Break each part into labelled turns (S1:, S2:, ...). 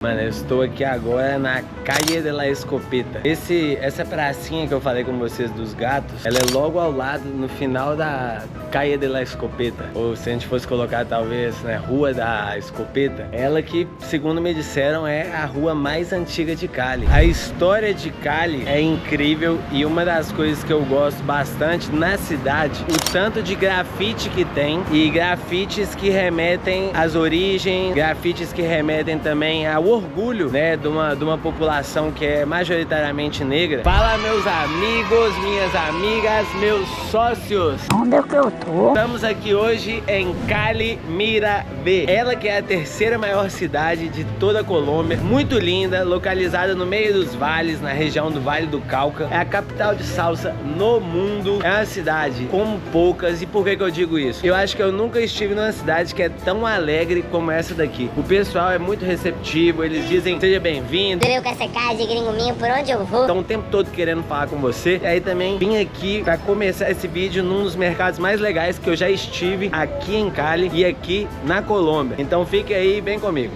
S1: Mano, eu estou aqui agora na Calle de la Escopeta. Essa pracinha que eu falei com vocês dos gatos, ela é logo ao lado, no final da Calle de la Escopeta. Ou se a gente fosse colocar talvez, né, Rua da Escopeta. Ela que, segundo me disseram, é a rua mais antiga de Cali. A história de Cali é incrível e uma das coisas que eu gosto bastante na cidade, o tanto de grafite que tem e grafites que remetem às origens, grafites que remetem também ao orgulho, né, de uma população que é majoritariamente negra. Fala, meus amigos, minhas amigas, meus sócios.
S2: Onde é que eu tô?
S1: Estamos aqui hoje em Cali Mira V. Ela que é a terceira maior cidade de toda a Colômbia. Muito linda, localizada no meio dos vales, na região do Vale do Cauca. É a capital de salsa no mundo. É uma cidade como poucas. E por que eu digo isso? Eu acho que eu nunca estive numa cidade que é tão alegre como essa daqui. O pessoal é muito receptivo. Eles dizem, seja bem-vindo.
S2: Eu com essa casa de gringo minho, por onde eu vou?
S1: Estão o tempo todo querendo falar com você. E aí também vim aqui para começar esse vídeo num dos mercados mais legais que eu já estive aqui em Cali e aqui na Colômbia. Então fique aí e vem comigo.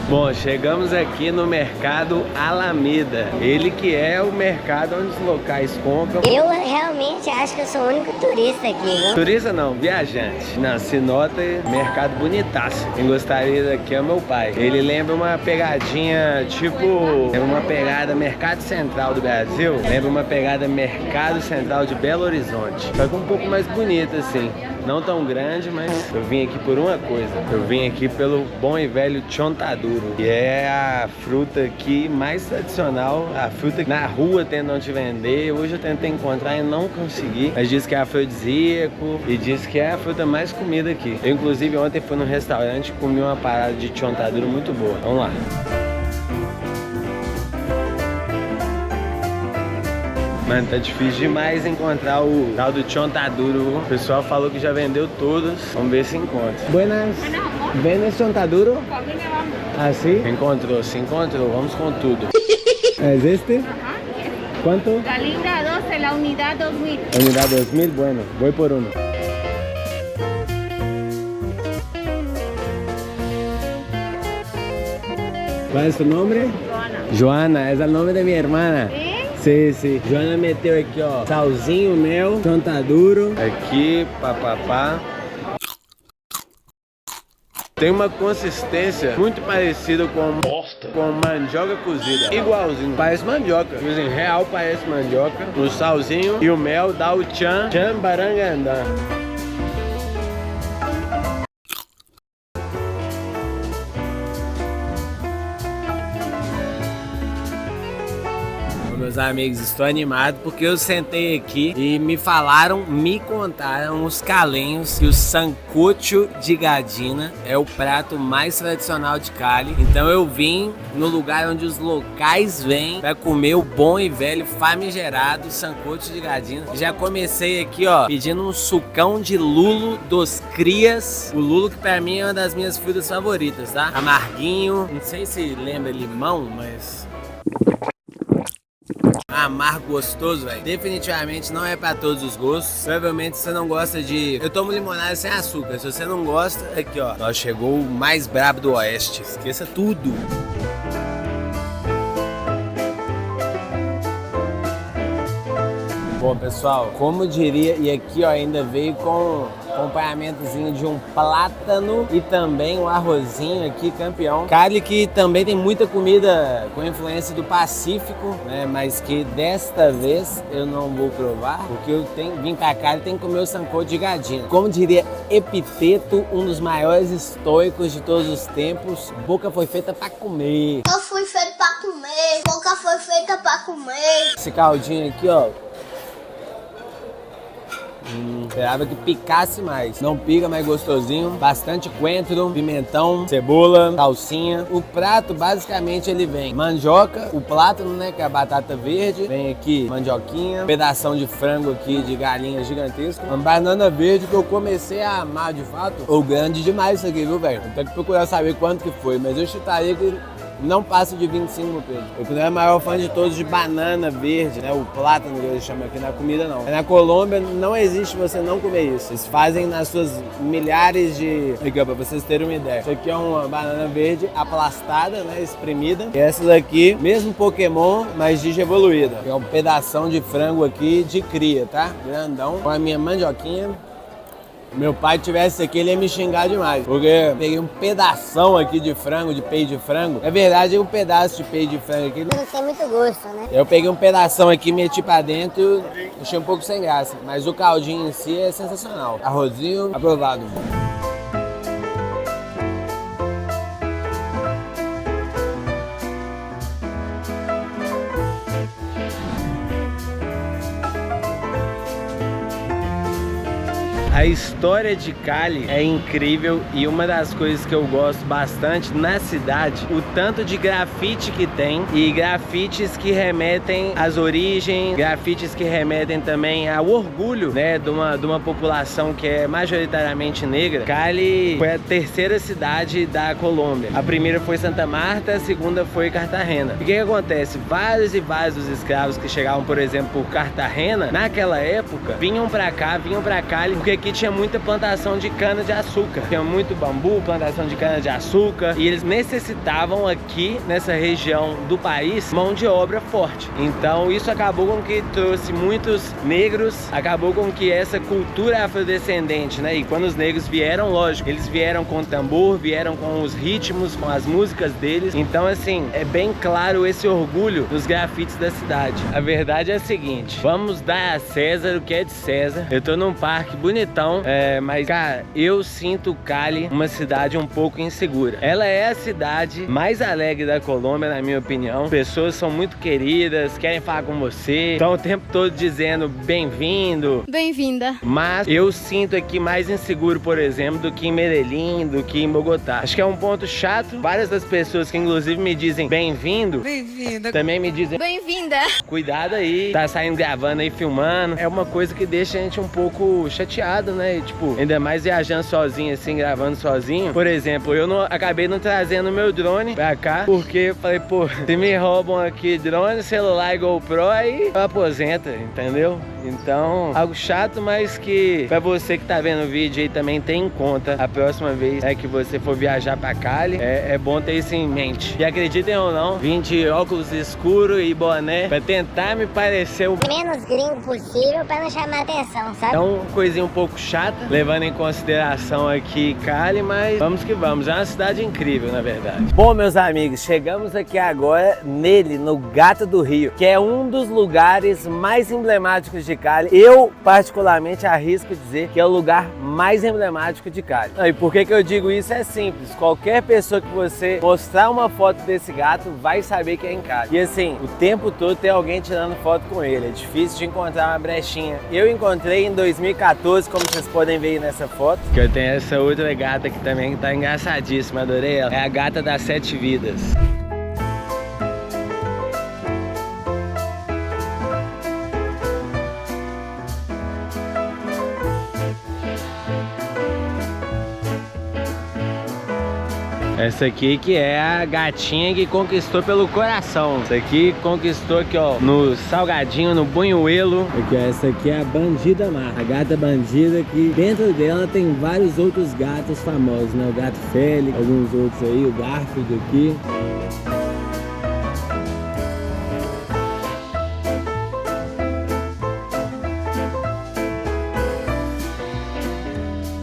S1: Bom, chegamos aqui no mercado Alameda. Ele que é o mercado onde os locais compram.
S2: Eu realmente acho que eu sou o único turista aqui, viu?
S1: Turista não, viajante. Não, se nota, mercado bonitaço. Quem gostaria daqui é meu pai. Ele lembra uma pegadinha, tipo, é uma pegada Mercado Central do Brasil. Lembra uma pegada Mercado Central de Belo Horizonte. Só que um pouco mais bonita, assim. Não tão grande, mas eu vim aqui por uma coisa. Eu vim aqui pelo bom e velho chontaduro, que é a fruta aqui mais tradicional, a fruta que na rua tentam te vender. Hoje eu tentei encontrar e não consegui, mas diz que é afrodisíaco e diz que é a fruta mais comida aqui. Eu inclusive ontem fui num restaurante e comi uma parada de chontaduro muito boa. Vamos lá. Mano, tá difícil demais encontrar o tal do chontaduro. O pessoal falou que já vendeu todos. Vamos ver se encontra. Buenas. Vende chontaduro? Ah, sim? Encontrou, se encontrou. Vamos com tudo. É este? Quanto?
S3: La libra 12, la unidad 2000.
S1: Unidad 2000, bueno. Voy por uno. ¿Cuál es tu nombre?
S3: Joana.
S1: Joana, es el nombre de mi hermana. Sim, sim. Joana meteu aqui, ó, salzinho, mel, chontaduro. Aqui, papapá. Tem uma consistência muito parecida com mandioca cozida. Igualzinho. Parece mandioca. Assim, real parece mandioca. O salzinho e o mel dá o tchan barangandã. Meus amigos, estou animado porque eu sentei aqui e me contaram os calenhos que o sancocho de gadina é o prato mais tradicional de Cali. Então eu vim no lugar onde os locais vêm para comer o bom e velho famigerado sancocho de gadina. Já comecei aqui, ó, pedindo um sucão de lulo dos crias. O lulo que para mim é uma das minhas frutas favoritas, tá? Amarguinho, não sei se lembra limão, mas... amargo, gostoso, velho. Definitivamente não é pra todos os gostos. Provavelmente você não gosta de... Eu tomo limonada sem açúcar. Se você não gosta, aqui, ó. Ó, chegou o mais brabo do oeste. Esqueça tudo. Bom, pessoal, como diria... E aqui, ó, ainda veio com acompanhamentozinho de um plátano e também um arrozinho aqui, campeão. Cali que também tem muita comida com influência do Pacífico, né? Mas que desta vez eu não vou provar, porque eu vim pra Cali e tenho que comer o sancocho de gadina. Como diria Epiteto, um dos maiores estoicos de todos os tempos, boca foi feita pra comer.
S2: Eu fui feito pra comer, boca foi feita pra comer.
S1: Esse caldinho aqui, ó. Esperava que picasse mais. Não pica, mas gostosinho. Bastante coentro, pimentão, cebola, salsinha. O prato, basicamente, ele vem mandioca, o plátano, né, que é a batata verde. Vem aqui mandioquinha, pedação de frango aqui de galinha gigantesca. Uma banana verde que eu comecei a amar de fato. Ou grande demais isso aqui, viu, velho? Tem que procurar saber quanto que foi, mas eu chutaria que não passa de 25 no peso. Eu que não é o maior fã de todos de banana verde, né? O plátano que eles chamam aqui na comida, não. Na Colômbia não existe você não comer isso. Eles fazem nas suas milhares de... Aqui, ó, pra vocês terem uma ideia. Isso aqui é uma banana verde aplastada, né? Espremida. E essas aqui, mesmo Pokémon, mas digievoluída. É um pedação de frango aqui de cria, tá? Grandão. Com a minha mandioquinha. Meu pai tivesse isso aqui, ele ia me xingar demais. Porque eu peguei um pedação aqui de frango, de peito de frango. Na verdade, um pedaço de peito de frango aqui.
S2: Não tem muito gosto, né?
S1: Eu peguei um pedação aqui, meti pra dentro e achei um pouco sem graça. Mas o caldinho em si é sensacional. Arrozinho, aprovado. A história de Cali é incrível e uma das coisas que eu gosto bastante na cidade, o tanto de grafite que tem e grafites que remetem às origens, grafites que remetem também ao orgulho, né, de uma população que é majoritariamente negra. Cali foi a terceira cidade da Colômbia. A primeira foi Santa Marta, a segunda foi Cartagena. E o que acontece? Vários e vários dos escravos que chegavam, por exemplo, por Cartagena, naquela época, vinham pra Cali, porque aqui tinha muita plantação de cana de açúcar, tinha muito bambu, plantação de cana de açúcar, e eles necessitavam aqui nessa região do país mão de obra forte. Então isso acabou com que trouxe muitos negros, acabou com que essa cultura afrodescendente, né? E quando os negros vieram, lógico, eles vieram com tambor, vieram com os ritmos, com as músicas deles. Então assim, é bem claro esse orgulho nos grafites da cidade. A verdade é a seguinte: vamos dar a César o que é de César. Eu tô num parque bonitão, mas cara, eu sinto Cali uma cidade um pouco insegura. Ela é a cidade mais alegre da Colômbia, na minha opinião. As pessoas são muito queridas, querem falar com você, estão o tempo todo dizendo bem-vindo,
S3: Bem-vinda.
S1: mas eu sinto aqui mais inseguro, por exemplo, do que em Medellín, do que em Bogotá. Acho que é um ponto chato. Várias das pessoas que inclusive me dizem bem-vindo, também me dizem
S3: Bem-vinda.
S1: cuidado aí, tá saindo gravando aí, filmando. É uma coisa que deixa a gente um pouco chateado, né? E, tipo, ainda mais viajando sozinho, assim, gravando sozinho. Por exemplo, eu acabei não trazendo meu drone pra cá, porque eu falei, pô, se me roubam aqui drone, celular e GoPro, aí eu aposento, entendeu? Então, algo chato, mas que pra você que tá vendo o vídeo aí também tem em conta a próxima vez que você for viajar pra Cali, é bom ter isso em mente. E acreditem ou não, vim de óculos escuros e boné pra tentar me parecer o
S2: Menos gringo possível pra não chamar atenção, sabe?
S1: é uma coisinha um pouco chata, levando em consideração aqui Cali, mas vamos que vamos. É uma cidade incrível, na verdade. Bom, meus amigos, chegamos aqui agora nele, no Gato do Rio, que é um dos lugares mais emblemáticos de Cali. Eu, particularmente, arrisco dizer que é o lugar mais emblemático de Cali. E por que eu digo isso? É simples. Qualquer pessoa que você mostrar uma foto desse gato vai saber que é em Cali. E assim, o tempo todo tem alguém tirando foto com ele. É difícil de encontrar uma brechinha. Eu encontrei em 2014, como vocês podem ver aí nessa foto. Que eu tenho essa outra gata aqui também, que tá engraçadíssima, adorei ela. É a gata das 7 vidas. Essa aqui que é a gatinha que conquistou pelo coração. Essa aqui conquistou aqui, ó, no Salgadinho, no Bunhuelo. Aqui, ó, essa aqui é a Bandida Mar. A gata bandida que dentro dela tem vários outros gatos famosos, né? O gato Félix, alguns outros aí, o Garfield aqui.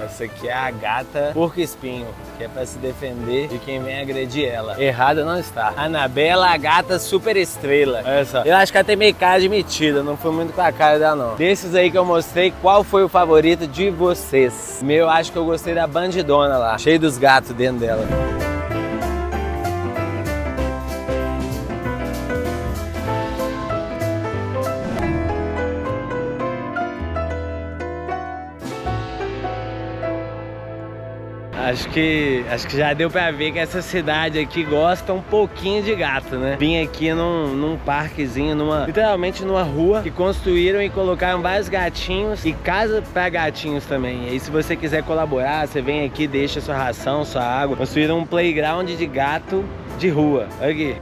S1: Essa aqui é a gata porco-espinho, que é pra se defender de quem vem agredir ela. Errada não está. Anabela, a gata super estrela. Olha só. Eu acho que ela tem meio cara de metida, não foi muito com a cara dela não. Desses aí que eu mostrei, qual foi o favorito de vocês? Meu, acho que eu gostei da bandidona lá, cheio dos gatos dentro dela. Acho que já deu pra ver que essa cidade aqui gosta um pouquinho de gato, né? Vim aqui num parquezinho, literalmente numa rua que construíram e colocaram vários gatinhos e casa pra gatinhos também. E aí se você quiser colaborar, você vem aqui, deixa sua ração, sua água. Construíram um playground de gato de rua. Olha aqui.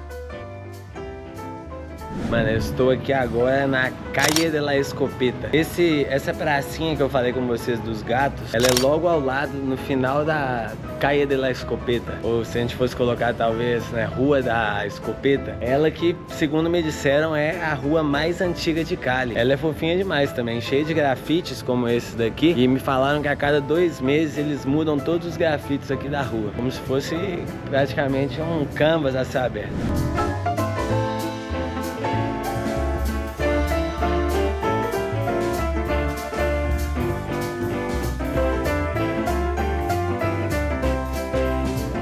S1: Mano, eu estou aqui agora na Calle de la Escopeta. Essa pracinha que eu falei com vocês dos gatos, ela é logo ao lado, no final da Calle de la Escopeta. Ou se a gente fosse colocar talvez, né, Rua da Escopeta. Ela que, segundo me disseram, é a rua mais antiga de Cali. Ela é fofinha demais também, cheia de grafites como esses daqui. E me falaram que a cada 2 meses eles mudam todos os grafites aqui da rua. Como se fosse praticamente um canvas a céu aberto.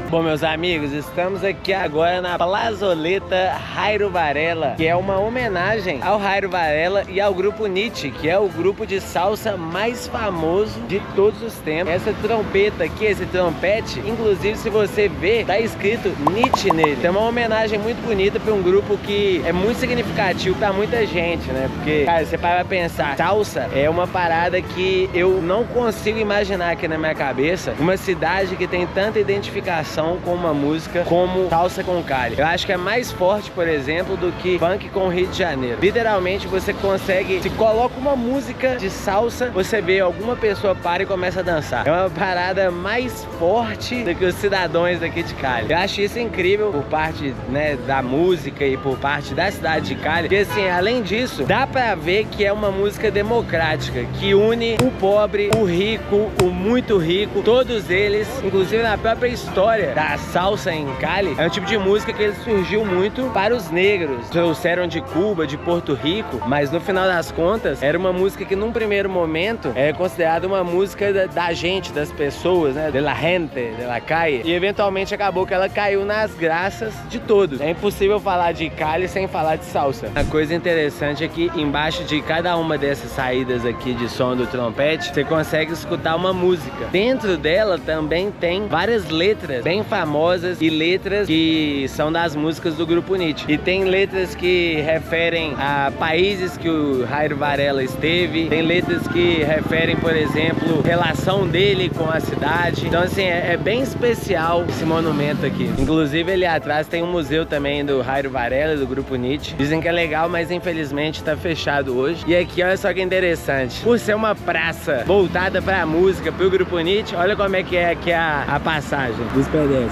S1: Bom, meus amigos, estamos aqui agora na Plazoleta Jairo Varela, que é uma homenagem ao Jairo Varela e ao grupo Nietzsche, que é o grupo de salsa mais famoso de todos os tempos. Essa trompeta aqui, esse trompete, inclusive se você ver, tá escrito Nietzsche nele. Então é uma homenagem muito bonita para um grupo que é muito significativo para muita gente, né? Porque, cara, você para pensar, salsa é uma parada que eu não consigo imaginar aqui na minha cabeça uma cidade que tem tanta identificação com uma música como salsa com Cali. Eu acho que é mais forte, por exemplo, do que funk com Rio de Janeiro. Literalmente você consegue, se coloca uma música de salsa, você vê alguma pessoa para e começa a dançar. É uma parada mais forte do que os cidadãos daqui de Cali. Eu acho isso incrível por parte, né, da música e por parte da cidade de Cali. Porque assim, além disso, dá pra ver que é uma música democrática, que une o pobre, o rico, o muito rico, todos eles, inclusive na própria história da salsa em Cali, é um tipo de música que ele surgiu muito para os negros. Trouxeram de Cuba, de Porto Rico, mas no final das contas, era uma música que num primeiro momento é considerada uma música da gente, das pessoas, né? De la gente, de la calle. E eventualmente acabou que ela caiu nas graças de todos. É impossível falar de Cali sem falar de salsa. A coisa interessante é que embaixo de cada uma dessas saídas aqui de som do trompete, você consegue escutar uma música. Dentro dela também tem várias letras bem famosas e letras que são das músicas do grupo Nietzsche. E tem letras que referem a países que o Jairo Varela esteve, tem letras que referem, por exemplo, relação dele com a cidade. Então assim, é bem especial esse monumento aqui. Inclusive ali atrás tem um museu também do Jairo Varela, do grupo Nietzsche. Dizem que é legal, mas infelizmente tá fechado hoje. E aqui, olha só que interessante, por ser uma praça voltada pra música, pro grupo Nietzsche, olha como é que é aqui a passagem dos pedestres.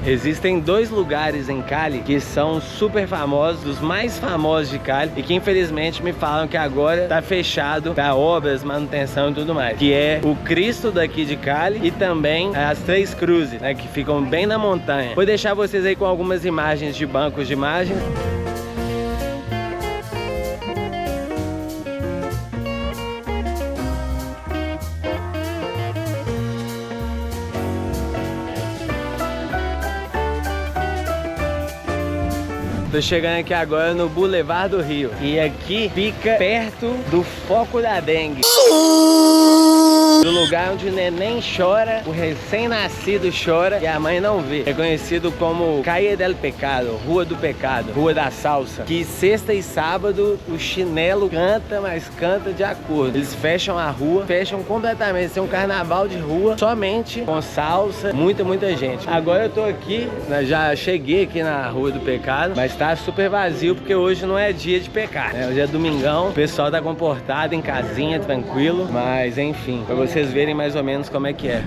S1: Existem 2 lugares em Cali que são super famosos, os mais famosos de Cali, e que infelizmente me falam que agora tá fechado para obras, manutenção e tudo mais, que é o Cristo daqui de Cali e também as 3 cruzes, né, que ficam bem na montanha. Vou deixar vocês aí com algumas imagens de bancos de imagens. Tô chegando aqui agora no Boulevard do Rio. E aqui fica perto do foco da dengue. Do lugar onde o neném chora, o recém-nascido chora e a mãe não vê. É conhecido como Calle del Pecado, Rua do Pecado, Rua da Salsa. Que sexta e sábado o chinelo canta, mas canta de acordo. Eles fecham a rua, fecham completamente. Tem um carnaval de rua somente com salsa, muita gente. Agora eu tô aqui, né, já cheguei aqui na Rua do Pecado, mas tá super vazio porque hoje não é dia de pecar, né? Hoje é domingão, o pessoal tá comportado em casinha, tranquilo, mas enfim, pra vocês verem mais ou menos como é que é.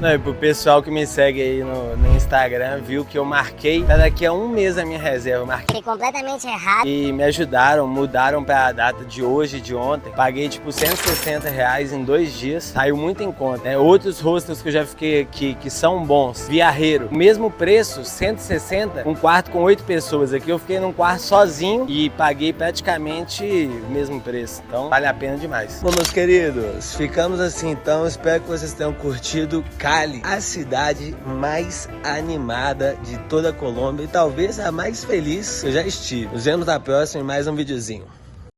S1: Não, e pro pessoal que me segue aí no Instagram, viu que eu marquei pra daqui a um mês a minha reserva.
S2: Marquei completamente errado.
S1: E me ajudaram, mudaram pra data de hoje, de ontem. Paguei tipo R$160 em 2 dias. Saiu muito em conta, né? Outros hostels que eu já fiquei aqui, que são bons. Viareiro, mesmo preço, 160, um quarto com 8 pessoas. Aqui eu fiquei num quarto sozinho e paguei praticamente o mesmo preço. Então vale a pena demais. Bom, meus queridos, ficamos assim então. Espero que vocês tenham curtido. Cali, a cidade mais animada de toda a Colômbia e talvez a mais feliz que eu já estive. Nos vemos na próxima em mais um videozinho.